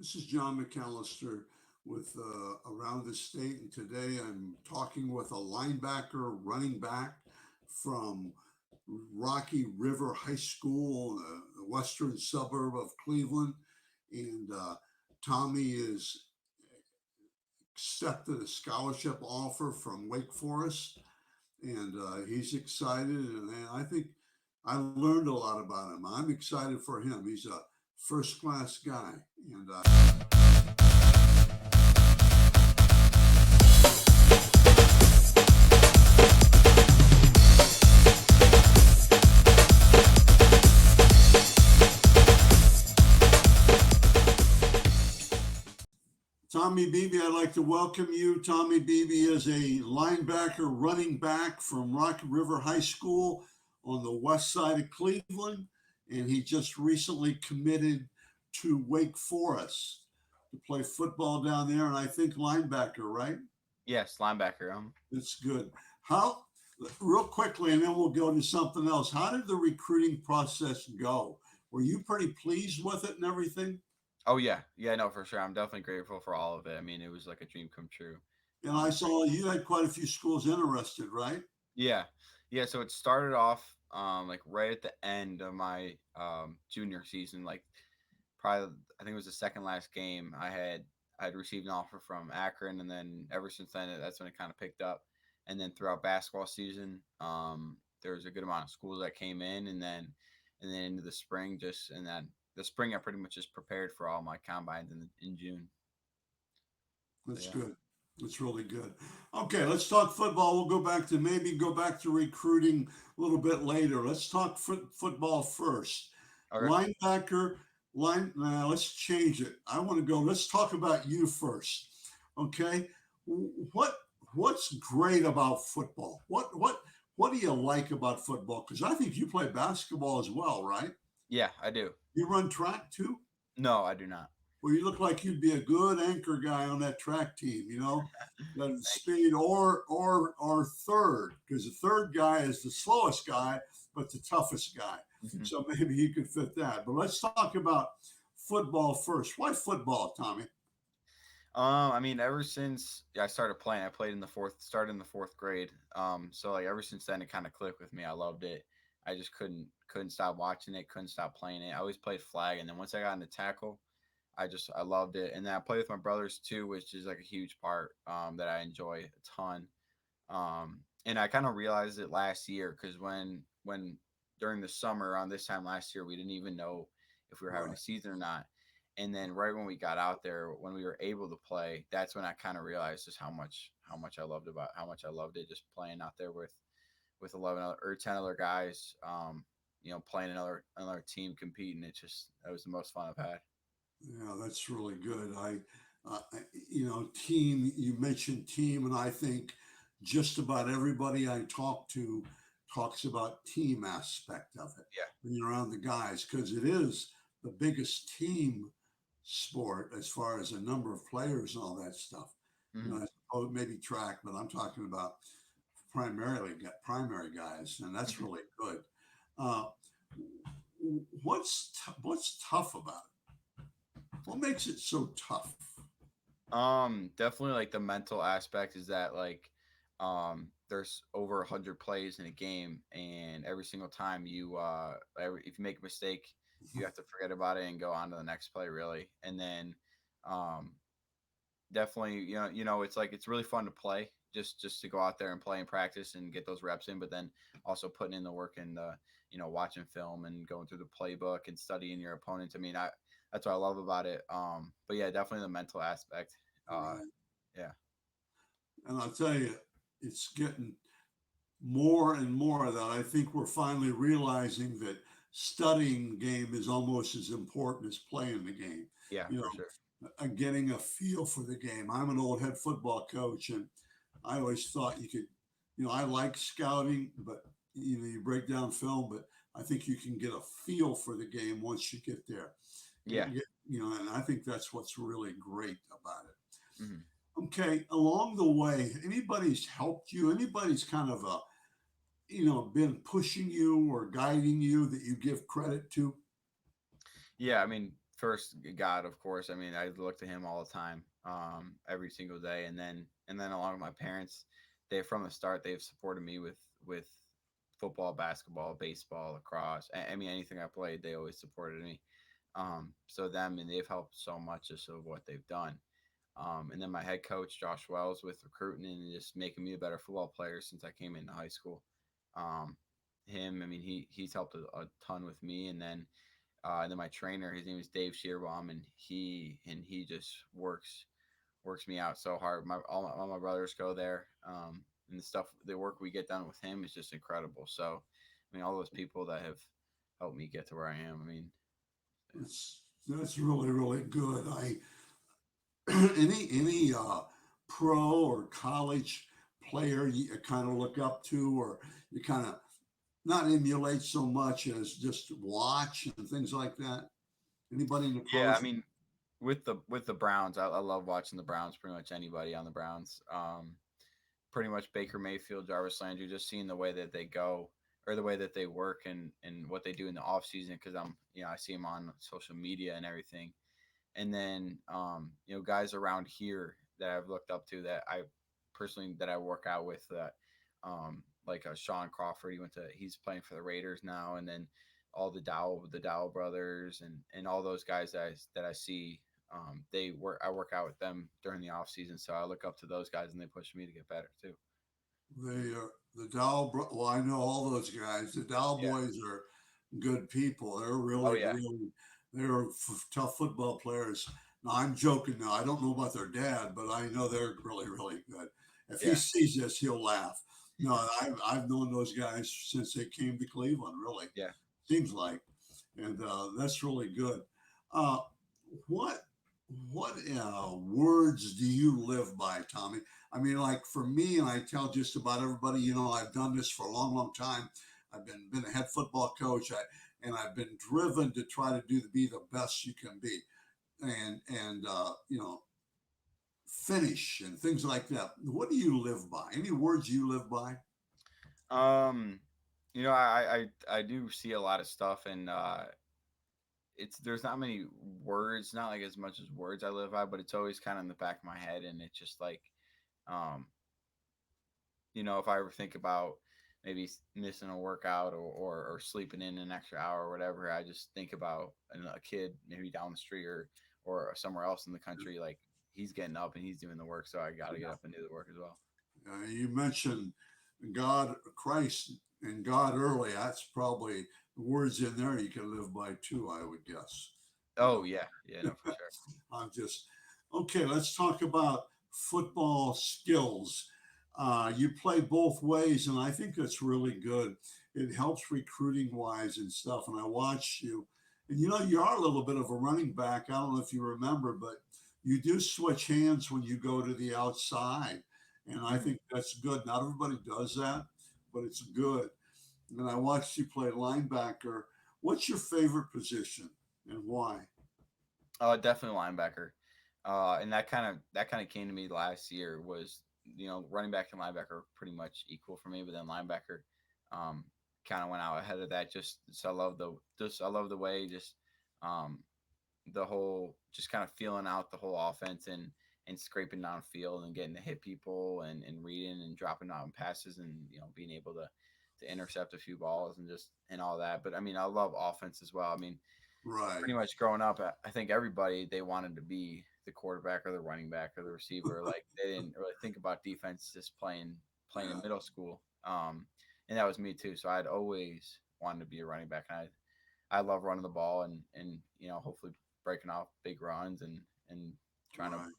This is John McAllister with Around the State, and today I'm talking with a linebacker, running back from Rocky River High School, the western suburb of Cleveland. And Tommy is accepted a scholarship offer from Wake Forest, and he's excited. And I think I learned a lot about him. I'm excited for him. He's a first class guy, and Tommy Bebie, I'd like to welcome you. Tommy Bebie is a linebacker, running back from Rocky River High School on the west side of Cleveland, and he just recently committed to Wake Forest to play football down there, and I think linebacker, right? Yes, linebacker. That's good. How, real quickly, and then we'll go to something else. How did the recruiting process go? Were you pretty pleased with it and everything? Oh yeah, no, for sure. I'm definitely grateful for all of it. I mean, it was like a dream come true. And I Great. saw you had quite a few schools interested, right? Yeah, yeah. So it started off like right at the end of my junior season, like probably I think it was the second last game. I had received an offer from Akron, and then ever since then, that's when it kind of picked up. And then throughout basketball season, there was a good amount of schools that came in, and then into the spring, just and then the spring, I pretty much just prepared for all my combines in June. So That's yeah. good. That's really good. Okay, let's talk football. We'll go back to recruiting a little bit later. Let's talk football first. Okay. Linebacker, Now let's change it. I want to go. Let's talk about you first. Okay, what what's great about football? What do you like about football? Because I think you play basketball as well, right? Yeah, I do. You run track too. No, I do not. Well, you look like you'd be a good anchor guy on that track team. The Thank you. speed or third, because the third guy is the slowest guy, but the toughest guy. Mhm. So maybe he could fit that. But let's talk about football first. Why football, Tommy? I mean, ever since I started playing, I played in the fourth, started in the fourth grade. So like ever since then, it kind of clicked with me. I loved it. I just couldn't stop watching it, couldn't stop playing it. I always played flag, and then once I got into tackle, I loved it. And then I play with my brothers too, which is like a huge part that I enjoy a ton. And I kind of realized it last year because when during the summer around this time last year, we didn't even know if we were having a Right. season or not. And then right when we got out there, when we were able to play, that's when I kind of realized just how much I loved about how much I loved it just playing out there with 11 other, or 10 other guys. Playing another team competing. It just that was the most fun I've had. Yeah, that's really good. Team. You mentioned team, and I think just about everybody I talk to talks about team aspect of it Yeah. when you're around the guys because it is the biggest team sport as far as a number of players and all that stuff. Hmm. I suppose maybe track, but I'm talking about primary guys, and that's Hmm. really good. Uh, what's tough about it? What makes it so tough? Definitely like the mental aspect is that like there's over 100 plays in a game, and every single time if you make a mistake, you have to forget about it and go on to the next play really. And then um definitely it's like it's really fun to play, just to go out there and play and practice and get those reps in, but then also putting in the work and the watching film and going through the playbook and studying your opponents. I mean, I that's what I love about it. But yeah, definitely the mental aspect. uh Right. yeah. And I'll tell you, it's getting more and more that I think we're finally realizing that studying the game is almost as important as playing the game. Yeah, You for sure. Getting a feel for the game. I'm an old head football coach, and I always thought you could, I like scouting, but you break down film, but I think you can get a feel for the game once you get there. Yeah. And I think that's what's really great about it. Hmm. Okay, along the way, anybody's helped you? Anybody's kind of been pushing you or guiding you that you give credit to? Yeah, I mean, first God, of course. I mean, I look to him all the time, every single day, and then along with my parents, they from the start they've supported me with football, basketball, baseball, lacrosse. I mean, anything I played, they always supported me. So them and they've helped so much just of what they've done. And then my head coach Josh Wells with recruiting and just making me a better football player since I came into high school. Um, I mean, he's helped a ton with me, and then my trainer, his name is Dave Shearbaum, and he just works me out so hard. All my brothers go there, and the work we get done with him is just incredible. So, I mean, all those people that have helped me get to where I am. I mean, yeah. That's really really good. I any pro or college player you kind of look up to, or you kind of not emulate so much as just watch and things like that? Anybody in the Yeah, I pros? mean, with the Browns, I love watching the Browns. Pretty much anybody on the Browns. Pretty much Baker Mayfield, Jarvis Landry, just seeing the way that they go or the way that they work and what they do in the off season because I see them on social media and everything. And then guys around here that I've looked up to that I personally that I work out with that like Sean Crawford, he's playing for the Raiders now, and then all the Dow brothers and all those guys that I see, I work out with them during the off season, so I look up to those guys and they push me to get better too. The well, I know all those guys. The Dow Yeah. boys are good people. They're Oh really, yeah. really, they're tough football players. Now, I'm joking now. I don't know about their dad, but I know they're really, really good. If he Yeah. sees this, he'll laugh. No, I've known those guys since they came to Cleveland, really. Yeah. Seems like. And that's really good. Uh, what words do you live by, Tommy? I mean, like for me, and I tell just about everybody, I've done this for a long, long time. I've been a head football coach, and I've been driven to try to be the best you can be, and finish and things like that. What do you live by? Any words you live by? Um, I do see a lot of stuff, and it's there's not many words, not like as much as words I live by, but it's always kind of in the back of my head, and it's just like, um, if I ever think about maybe missing a workout or sleeping in an extra hour or whatever, I just think about a kid maybe down the street or somewhere else in the country, like he's getting up and he's doing the work, so I got to get up and do the work as well. You mentioned God, Christ, and God early. That's probably the words in there you can live by too, I would guess. You Oh know, yeah, yeah, no, for sure. I'm just okay. Let's talk about football skills. You play both ways, and I think that's really good. It helps recruiting wise and stuff. And I watch you, and you are a little bit of a running back. I don't know if you remember, but you do switch hands when you go to the outside, and I Mm. think that's good. Not everybody does that, but it's good. And I watched you play linebacker. What's your favorite position and why? Definitely linebacker. And that kind of came to me last year was running back and linebacker are pretty much equal for me, but then linebacker um, kind of went out ahead of that. I love the way um, the whole just kind of feeling out the whole offense and scraping downfield and getting to hit people and reading and dropping down passes and being able to intercept a few balls and all that. But I mean, I love offense as well. I mean, Right. pretty much growing up, I think everybody they wanted to be the quarterback or the running back or the receiver. Like they didn't really think about defense just playing in Yeah. middle school. And that was me too. So I'd always wanted to be a running back, and I love running the ball and hopefully breaking off big runs and trying to Right.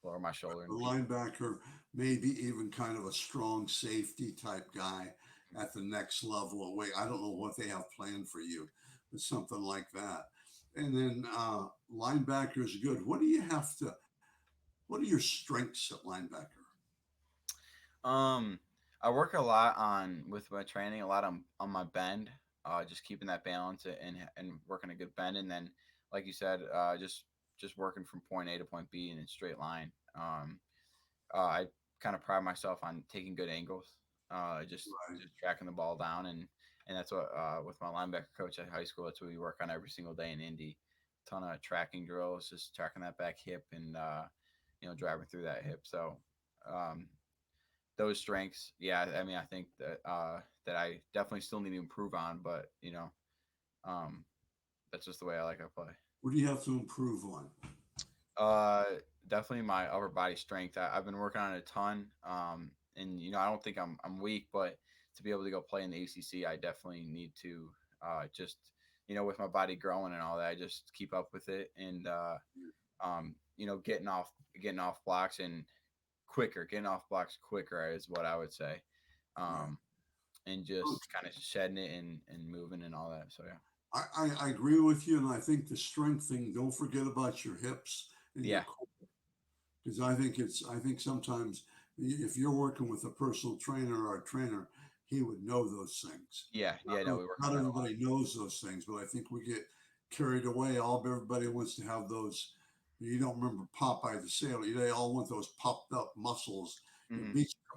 lower my shoulder A and beat. linebacker, maybe even kind of a strong safety type guy at the next level away. I don't know what they have planned for you, but something like that. And then linebacker is good. What are your strengths at linebacker? Um, I work a lot on with my training, a lot on my bend, just keeping that balance and working a good bend, and then like you said, just working from point A to point B in a straight line. I kind of pride myself on taking good angles, Right. just tracking the ball down, and that's what with my linebacker coach at high school, that's what we work on every single day in Indy, ton of tracking drills, just tracking that back hip and driving through that hip. So um, those strengths, yeah, I mean, I think that I definitely still need to improve on, but um, that's just the way I like to play. What do you have to improve on? Uh, Definitely my upper body strength. I've been working on it a ton. And I don't think I'm weak, but to be able to go play in the ACC, I definitely need to just with my body growing and all that, I just keep up with it and getting off blocks and getting off blocks quicker is what I would say. Right. Um, and just kind of shedding it and moving and all that. So yeah. I agree with you, and I think the strength thing. Don't forget about your hips and your Yeah. core, because I think sometimes if you're working with a personal trainer or a trainer, he would know those things. Yeah. Yeah. No, we work Not on that a lot. everybody knows those things, but I think we get carried away. Everybody wants to have those. You don't remember Popeye the Sailor. They all want those popped up muscles, Hmm.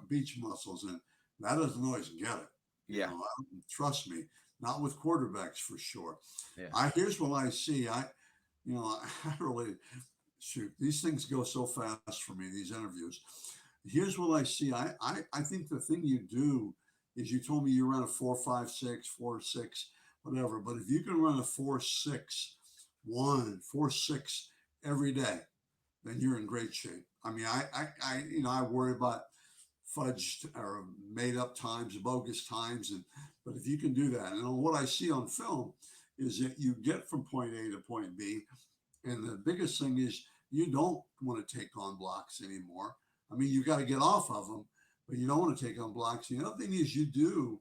beach muscles, and that doesn't always get it. Yeah. Trust me, not with quarterbacks for sure. Yeah. I Here's what I see. I really shoot. These things go so fast for me. These interviews. Here's what I see. I think the thing you do is you told me you run a 4.56, 4.6, whatever. But if you can run a 4.61, 4.6 every day, then you're in great shape. I mean, I worry about fudged or made up times, bogus times, but if you can do that, and what I see on film is that you get from point A to point B, and the biggest thing is you don't want to take on blocks anymore. I mean, you got to get off of them, but you don't want to take on blocks. The other thing is you do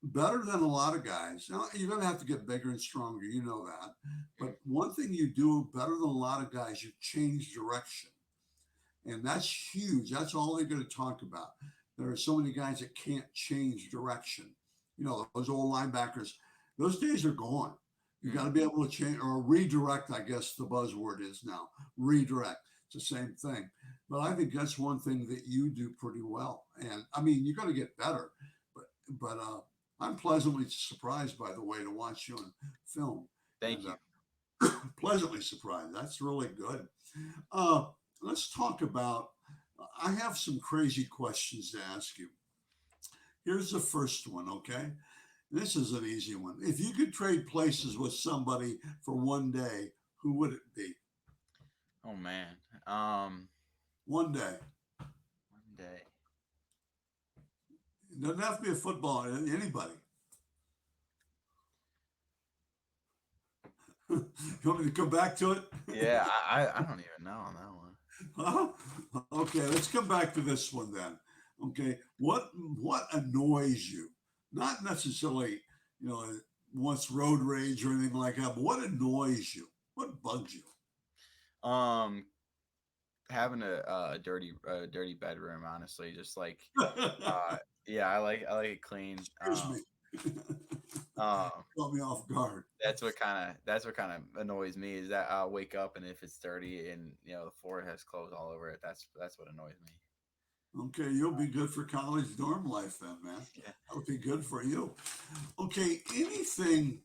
better than a lot of guys. Now, you're going to have to get bigger and stronger. You know that. But one thing you do better than a lot of guys, you change direction. And that's huge. That's all they're going to talk about. There are so many guys that can't change direction. Those old linebackers, those days are gone. You got to be able to change or redirect, I guess the buzzword is now. Redirect. It's the same thing. But I think that's one thing that you do pretty well. And I mean, you're going to get better, but I'm pleasantly surprised by the way to watch you on film. Thank And you. pleasantly surprised. That's really good. Uh, let's talk about. I have some crazy questions to ask you. Here's the first one, okay? This is an easy one. If you could trade places with somebody for one day, who would it be? Oh man. Um, One day. One day. It doesn't have to be a football, anybody. You want me to come back to it? Yeah, I don't even know on that one. Okay, let's come back to this one then. Okay, what annoys you? Not necessarily, you know, what's road rage or anything like that, but what annoys you? What bugs you? Um, Having a dirty bedroom, honestly, just like uh, yeah, I like it clean. Excuse me. Um, Caught me off guard. that's what kind of annoys me is that I'll wake up and if it's dirty and the floor has clothes all over it, that's what annoys me. Okay, you'll be good for college dorm life then, man. Yeah. That would be good for you. Okay, anything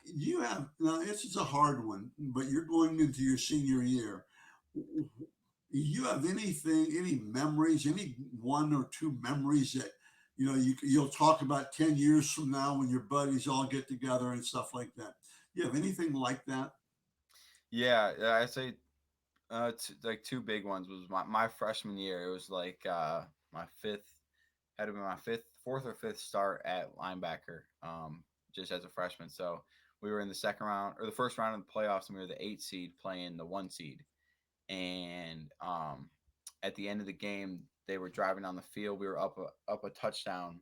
you have now, this is a hard one, but you're going into your senior year. You have any memories, any one or two memories that you'll talk about 10 years from now when your buddies all get together and stuff like that? You have anything like that? Yeah, I say like two big ones was my freshman year. It was like my fifth had to be my fourth or fifth start at linebacker, just as a freshman. So we were in the second round or the first round of the playoffs, and we were the 8 seed playing the 1 seed. And at the end of the game, they were driving down the field. We were up a touchdown,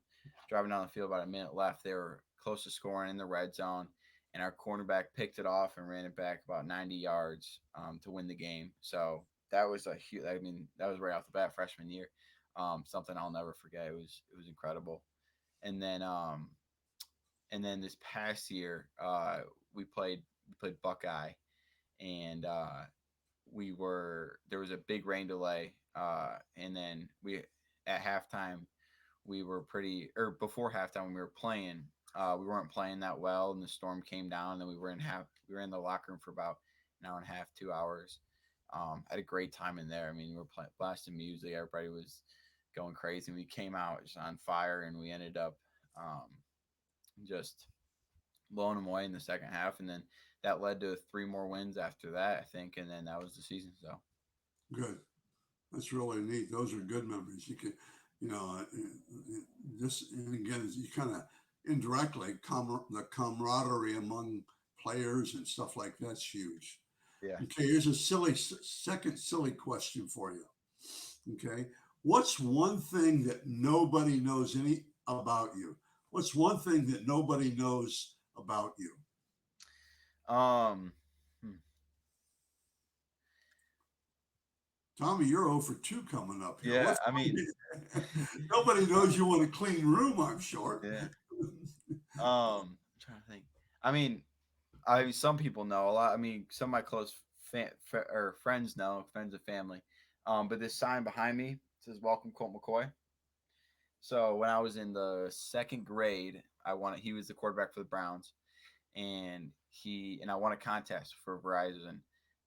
driving down the field about a minute left. They were close to scoring in the red zone, and our cornerback picked it off and ran it back about 90 yards to win the game. So that was a huge. I mean, that was right off the bat freshman year. Something I'll never forget. It was incredible. And then this past year, we played Buckeye, and we were there was a big rain delay, and then we at halftime we were pretty or before halftime when we were playing, we weren't playing that well, and the storm came down, and then we were in We were in the locker room for about an hour and a half, 2 hours. Had a great time in there. I mean, we were blasting music. Everybody was going crazy. We came out just on fire, and we ended up um, just blowing them away in the second half. And then that led to three more wins after that, I think. And then that was the season. So Good. That's really neat. Those are good memories. You can, you know, just and again, you kind of indirectly the camaraderie among players and stuff like that's huge. yeah. Okay, here's a second silly question for you. Okay, what's one thing that nobody knows any about you? What's one thing that nobody knows about you? Um, hmm. Tommy, you're 0 for 2 coming up here. Yeah, What's I mean, nobody knows you want a clean room, I'm sure. yeah. I'm trying to think. I mean, some people know a lot. I mean, some of my close or friends know, friends of family. But this sign behind me says "Welcome, Colt McCoy." So when I was in the second grade, I won. He was the quarterback for the Browns, and I won a contest for Verizon,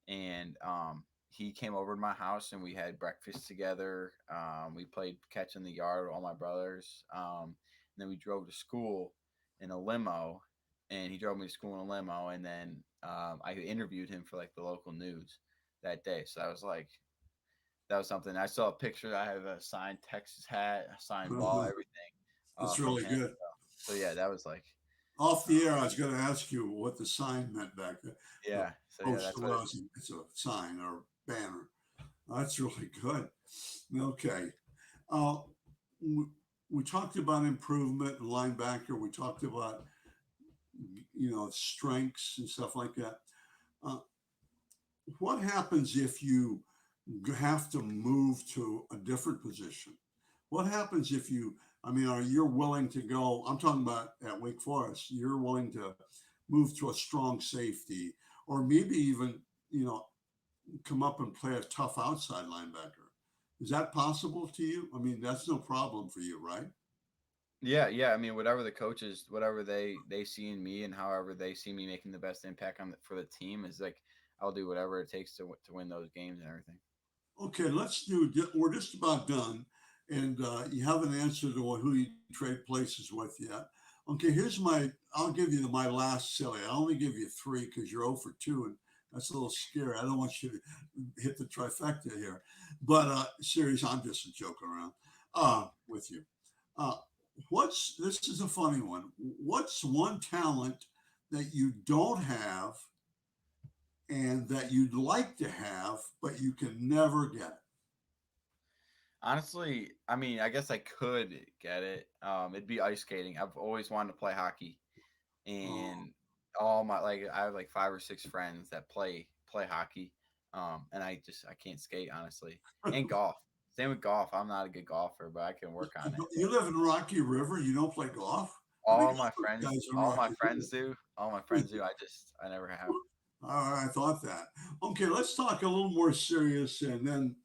and he came over to my house and we had breakfast together. We played catch in the yard with all my brothers. And then we drove to school in a limo, and he drove me to school in a limo, and then I interviewed him for like the local news that day. So that was something. I saw a picture. I have a signed Texas hat, a signed ball, Uh-huh. everything That's from really him. good. So yeah, that was like Off the air, I was going to ask you what the sign meant back there. The yeah. So yeah, that's poster what it was, it's a sign or banner. That's really good. Okay. Uh, we, we talked about improvement and linebacker. We talked about, strengths and stuff like that. Uh, what happens if you have to move to a different position? What happens if I mean, are you willing to go? I'm talking about at Wake Forest, you're willing to move to a strong safety or maybe even, you know, come up and play a tough outside linebacker. Is that possible to you? I mean, that's no problem for you, right? Yeah, yeah. I mean, whatever the coaches, whatever they see in me, and however they see me making the best impact for the team is like I'll do whatever it takes to win those games and everything. Okay, we're just about done. And you haven't answered who you trade places with yet. Okay, I'll give you my last silly. I only give you three because you're 0 for 2, and that's a little scary. I don't want you to hit the trifecta here. But serious, I'm just joking around with you. Uh, this is a funny one. What's one talent that you don't have and that you'd like to have, but you can never get it? Honestly, I mean, I guess I could get it. It'd be ice skating. I've always wanted to play hockey, Oh, and all my I have like five or six friends that play hockey. And I can't skate honestly, and golf. Same with golf. I'm not a good golfer, but I can work on it. you live in Rocky River. You don't play golf? How many All my golf friends, guys in all my Rocky friends do. All my friends do. I never have. I thought that. Okay, let's talk a little more serious. And then,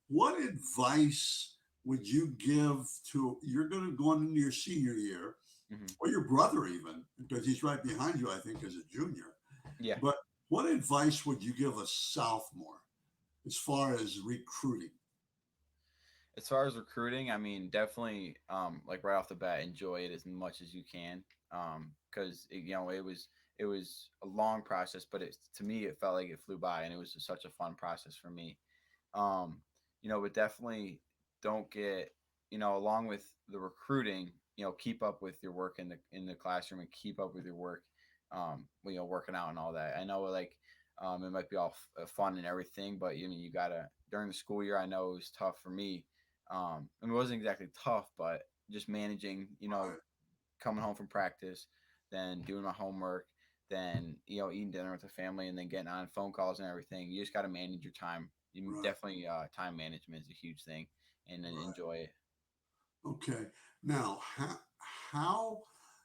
what advice would you give to you're going to go into your senior year, Hmm. or your brother even, because he's right behind you, I think, as a junior. Yeah. But what advice would you give a sophomore as far as recruiting? As far as recruiting, I mean, definitely, like right off the bat, enjoy it as much as you can. Because it was a long process, but to me it felt like it flew by, and it was just such a fun process for me. Um, but definitely don't get, along with the recruiting, keep up with your work in the classroom and keep up with your work, working out and all that. I know like it might be all fun and everything, but you gotta during the school year. I know it was tough for me. It wasn't exactly tough, but just managing, Right, coming home from practice, then doing my homework, then eating dinner with the family, and then getting on phone calls and everything. You just got to manage your time. You right, definitely time management is a huge thing, and then right. enjoy it. Okay. Now, how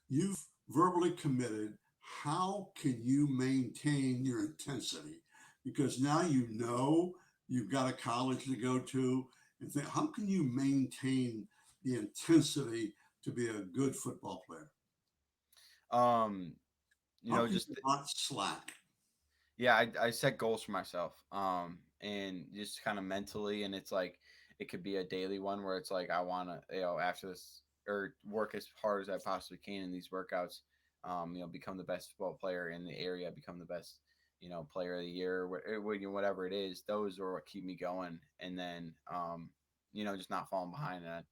you've verbally committed, how can you maintain your intensity? Because now you know you've got a college to go to, and how can you maintain the intensity to be a good football player? Um, How can just you not slack? Yeah, I set goals for myself. And just kind of mentally, and it's like it could be a daily one where it's like I want to, after this or work as hard as I possibly can in these workouts. Become the best football player in the area, become the best, player of the year, whatever it is. Those are what keep me going, and then just not falling behind that,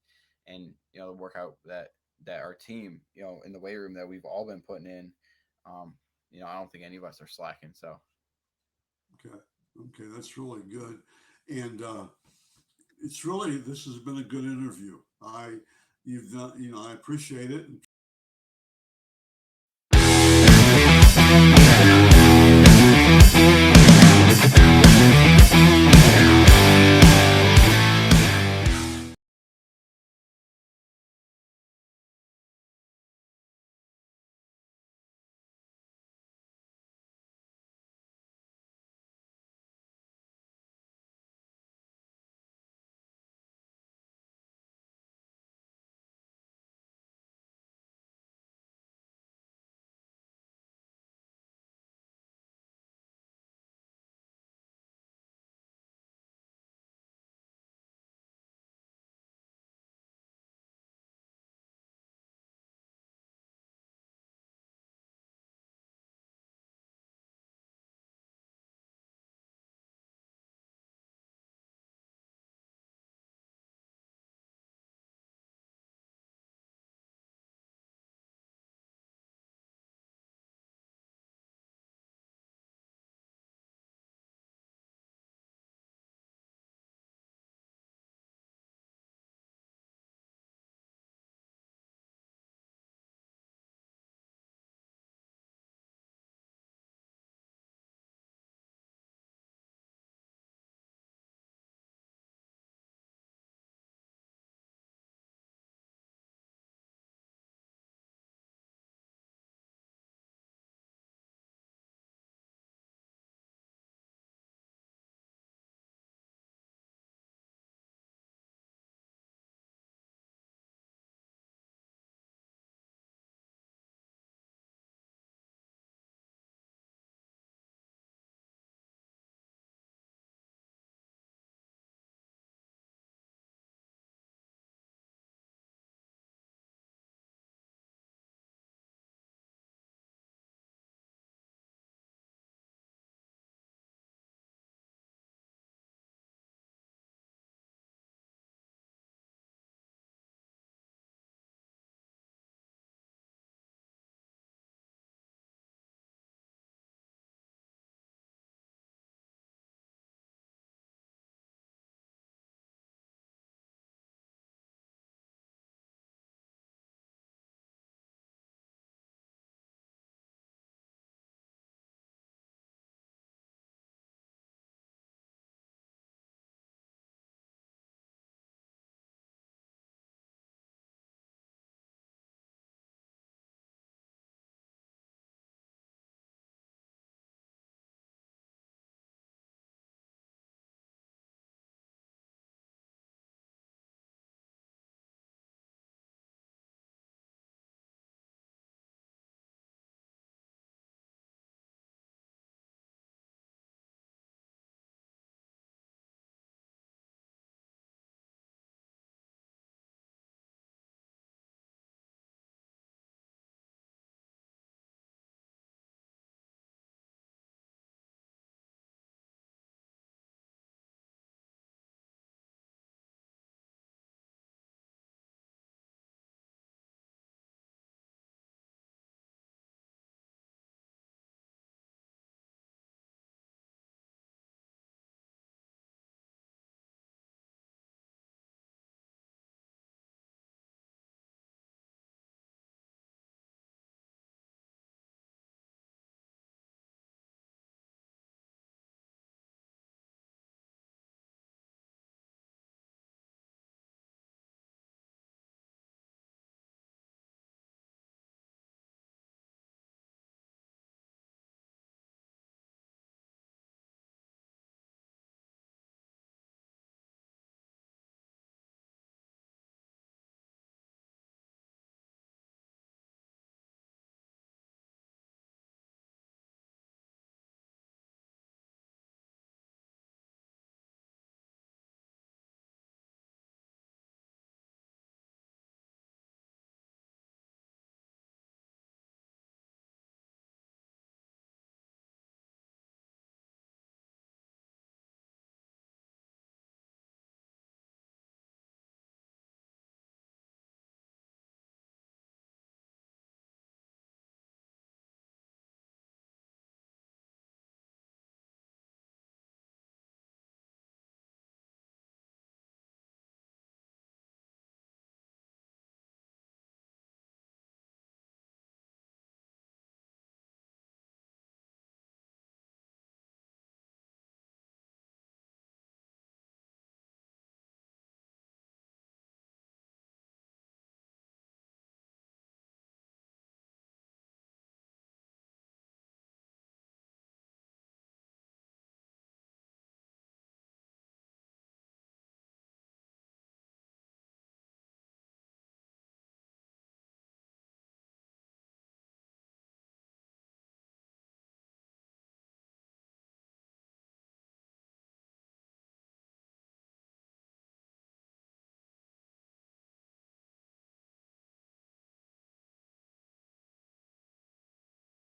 and the workout that our team, in the weight room that we've all been putting in. Um, I don't think any of us are slacking. So Okay. Okay. That's really good. And it's really, this has been a good interview. You've done, I appreciate it. And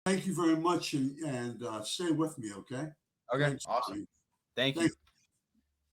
thank you very much, and stay with me, okay? Okay, Thanks, awesome. Tommy. Thank Thanks. you.